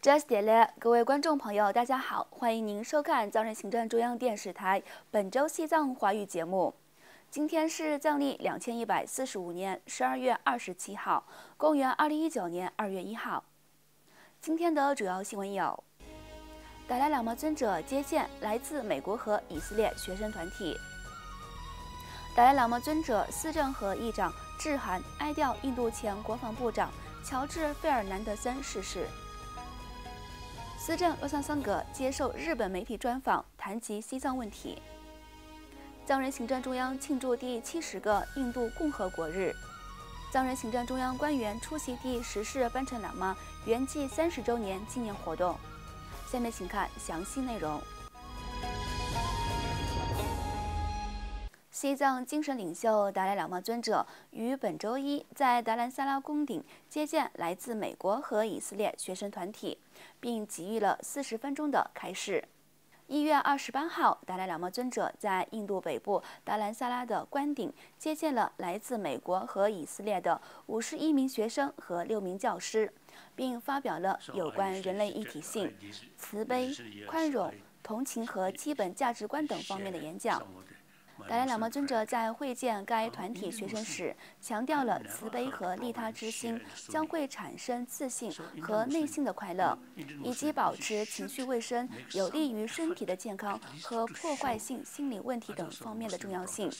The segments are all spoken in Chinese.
Just 点了，各位观众朋友，大家好，欢迎您收看藏人行政中央电视台本周西藏华语节目。今天是藏历2145年12月27号，公元2019年2月1号。今天的主要新闻有：达赖喇嘛尊者接见来自美国和以色列学生团体；达赖喇嘛尊者思政和议长致函哀悼印度前国防部长乔治·费尔南德森逝世；司政洛桑桑格接受日本媒体专访，谈及西藏问题；藏人行政中央庆祝第70个印度共和国日；藏人行政中央官员出席第10世班禅喇嘛圆寂30周年纪念活动。下面请看详细内容。西藏精神领袖达赖喇嘛尊者于本周一在达兰萨拉宫顶接见来自美国和以色列学生团体，并给予了40分钟的开示。1月28号，达赖喇嘛尊者在印度北部达兰萨拉的官邸接见了来自美国和以色列的51名学生和6名教师，并发表了有关人类一体性、慈悲、宽容、同情和基本价值观等方面的演讲。达赖喇嘛尊者在会见该团体学生时，强调了慈悲和利他之心将会产生自信和内心的快乐，以及保持情绪卫生有利于身体的健康和破坏性心理问题等方面的重要性。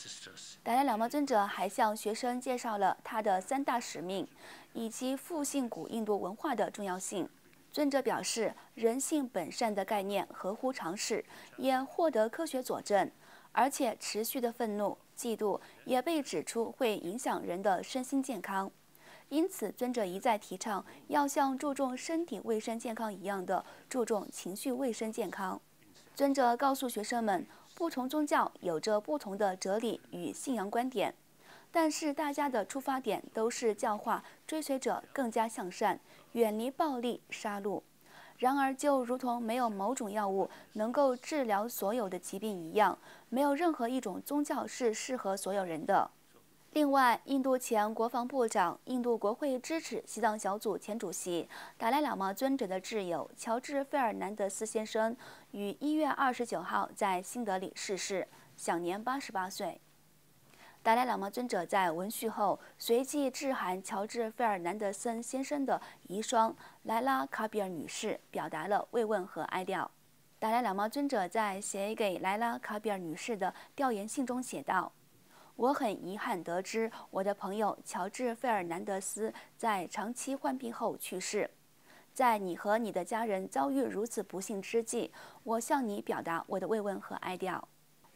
达赖喇嘛尊者还向学生介绍了他的3大使命，以及复兴古印度文化的重要性。尊者表示，人性本善的概念合乎常识，也获得科学佐证。而且持续的愤怒、嫉妒也被指出会影响人的身心健康，因此尊者一再提倡要像注重身体卫生健康一样的注重情绪卫生健康。尊者告诉学生们，不同宗教有着不同的哲理与信仰观点，但是大家的出发点都是教化追随者更加向善，远离暴力、杀戮。然而，就如同没有某种药物能够治疗所有的疾病一样，没有任何一种宗教是适合所有人的。另外，印度前国防部长、印度国会支持西藏小组前主席达赖喇嘛尊者的挚友乔治·费尔南德斯先生于1月29号在新德里逝世，享年88岁。达赖喇嘛尊者在闻讯后，随即致函乔治·费尔南德森先生的遗孀莱拉·卡比尔女士，表达了慰问和哀悼。达赖喇嘛尊者在写给莱拉·卡比尔女士的调研信中写道：“我很遗憾得知我的朋友乔治·费尔南德斯在长期患病后去世。在你和你的家人遭遇如此不幸之际，我向你表达我的慰问和哀悼。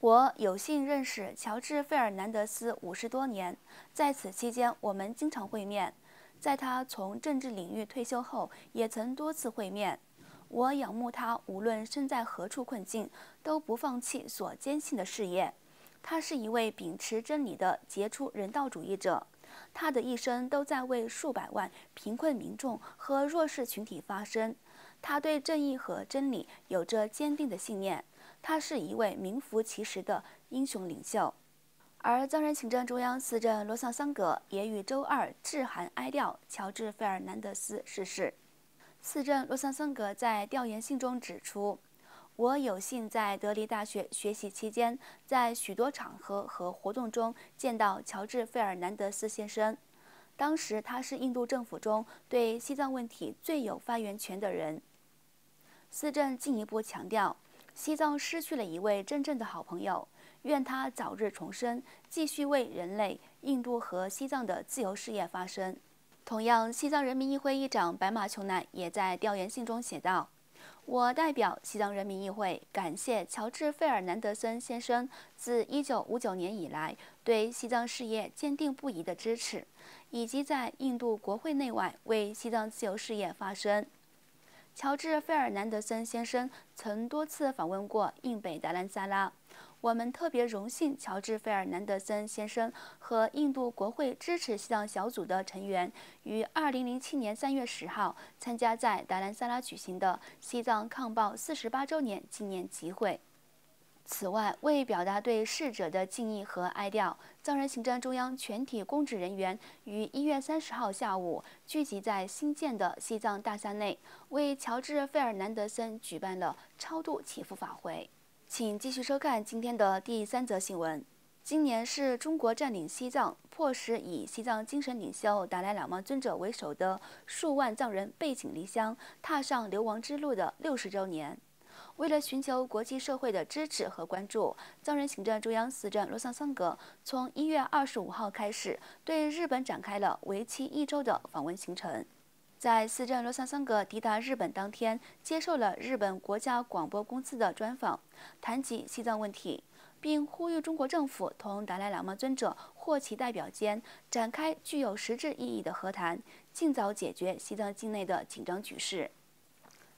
我有幸认识乔治·费尔南德斯50多年，在此期间我们经常会面，在他从政治领域退休后也曾多次会面。我仰慕他无论身在何处困境，都不放弃所坚信的事业。他是一位秉持真理的杰出人道主义者，他的一生都在为数百万贫困民众和弱势群体发声。他对正义和真理有着坚定的信念。他是一位名副其实的英雄领袖。”而藏人行政中央司政罗桑桑格也于周二致函哀悼乔治·费尔南德斯逝世。司政罗桑桑格在调研信中指出，我有幸在德里大学学习期间，在许多场合和活动中见到乔治·费尔南德斯先生。当时他是印度政府中对西藏问题最有发言权的人。司政进一步强调，西藏失去了一位真正的好朋友，愿他早日重生，继续为人类、印度和西藏的自由事业发声。同样，西藏人民议会议长白马琼乃也在调研信中写道：“我代表西藏人民议会感谢乔治·费尔南德森先生自1959年以来对西藏事业坚定不移的支持，以及在印度国会内外为西藏自由事业发声。”乔治·费尔南德森先生曾多次访问过印北达兰萨拉。我们特别荣幸乔治·费尔南德森先生和印度国会支持西藏小组的成员于2007年3月10号参加在达兰萨拉举行的西藏抗暴48周年纪念集会。此外，为表达对逝者的敬意和哀悼，藏人行政中央全体公职人员于1月30号下午聚集在新建的西藏大厦内，为乔治·费尔南德森举办了超度祈福法会。请继续收看今天的第3则新闻。今年是中国占领西藏，迫使以西藏精神领袖达赖喇嘛尊者为首的数万藏人背井离乡，踏上流亡之路的60周年。为了寻求国际社会的支持和关注，藏人行政中央司政洛桑桑格从1月25号开始对日本展开了为期1周的访问行程。在司政洛桑桑格抵达日本当天，接受了日本国家广播公司的专访，谈及西藏问题，并呼吁中国政府同达赖喇嘛尊者或其代表间展开具有实质意义的和谈，尽早解决西藏境内的紧张局势。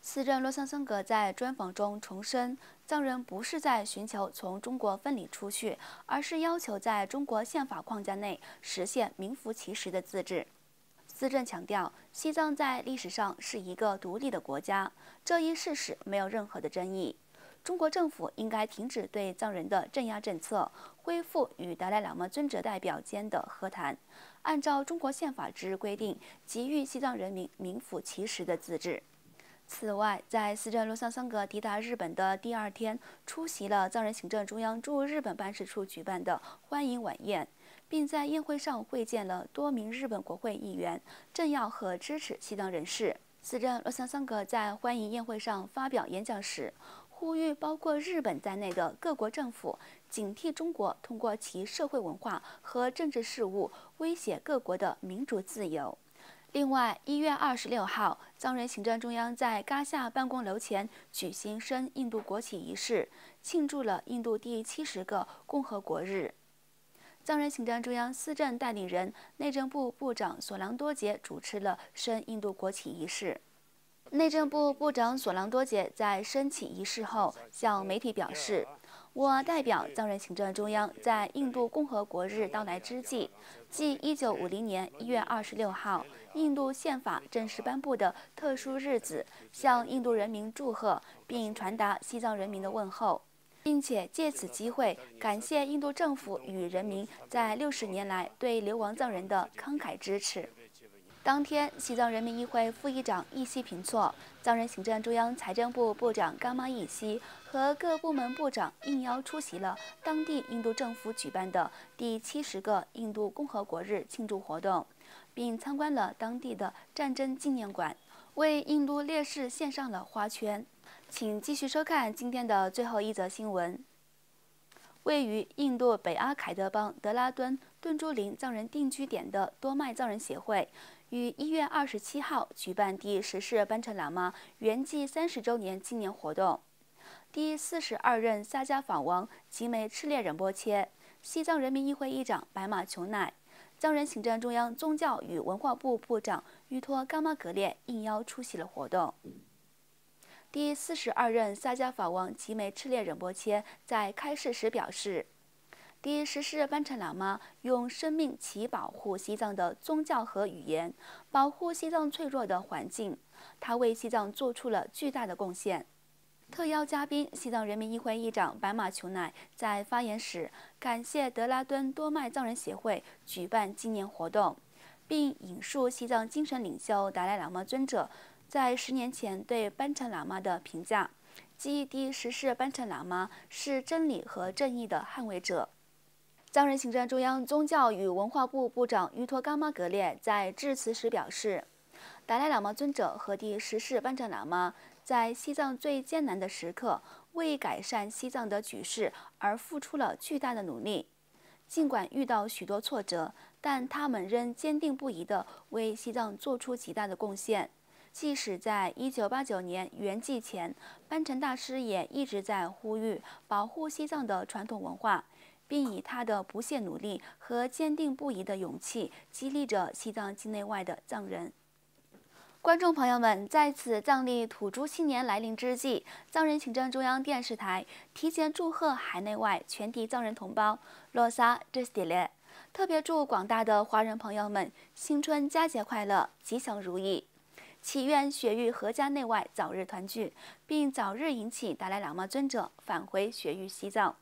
司政洛桑桑格在专访中重申，藏人不是在寻求从中国分离出去，而是要求在中国宪法框架内实现名副其实的自治。司政强调，西藏在历史上是一个独立的国家，这一事实没有任何的争议。中国政府应该停止对藏人的镇压政策，恢复与达赖喇嘛尊者代表间的和谈，按照中国宪法之规定，给予西藏人民名副其实的自治。此外，在司政洛桑桑格抵达日本的第2天，出席了藏人行政中央驻日本办事处举办的欢迎晚宴，并在宴会上会见了多名日本国会议员，政要和支持西藏人士。司政洛桑桑格在欢迎宴会上发表演讲时，呼吁包括日本在内的各国政府警惕中国通过其社会文化和政治事务威胁各国的民主自由。另外，1月26号，藏人行政中央在嘎夏办公楼前举行升印度国旗仪式，庆祝了印度第70个共和国日。藏人行政中央司政代理人、内政部部长索朗多杰主持了升印度国旗仪式。内政部部长索朗多杰在升旗仪式后向媒体表示，我代表藏人行政中央，在印度共和国日到来之际，即1950年1月26号，印度宪法正式颁布的特殊日子，向印度人民祝贺，并传达西藏人民的问候，并且借此机会感谢印度政府与人民在60年来对流亡藏人的慷慨支持。当天，西藏人民议会副议长易西平措、藏人行政中央财政部部长甘玛易西和各部门部长应邀出席了当地印度政府举办的第70个印度共和国日庆祝活动，并参观了当地的战争纪念馆，为印度烈士献上了花圈。请继续收看今天的最后1则新闻。位于印度北阿凯德邦德拉敦顿珠林藏人定居点的多麦藏人协会，于1月27号举办第10世班禅喇嘛圆寂30周年纪念活动。第42任萨迦法王吉梅赤列仁波切、西藏人民议会议长白马琼乃、藏人行政中央宗教与文化部部长玉托伽玛格列应邀出席了活动。第42任萨迦法王吉梅赤列仁波切在开示时表示，第10世班禅喇嘛用生命祈保护西藏的宗教和语言，保护西藏脆弱的环境，他为西藏做出了巨大的贡献。特邀嘉宾西藏人民议会议长白马琼乃在发言时感谢德拉敦多麦藏人协会举办纪念活动，并引述西藏精神领袖达赖喇嘛尊者在10年前对班禅喇嘛的评价，即第10世班禅喇嘛是真理和正义的捍卫者。藏人行政中央宗教与文化部部长玉托伽玛格列在致辞时表示，达赖喇嘛尊者和第10世班禅喇嘛在西藏最艰难的时刻，为改善西藏的局势而付出了巨大的努力。尽管遇到许多挫折，但他们仍坚定不移地为西藏做出极大的贡献。即使在1989年圆寂前，班禅大师也一直在呼吁保护西藏的传统文化，并以他的不懈努力和坚定不移的勇气激励着西藏境内外的藏人。观众朋友们，在此藏历土猪新年来临之际，藏人行政中央电视台提前祝贺海内外全体藏人同胞洛萨这斯蒂列，特别祝广大的华人朋友们新春佳节快乐，吉祥如意。祈愿雪域阖家内外早日团聚，并早日迎请达赖喇嘛尊者返回雪域西藏。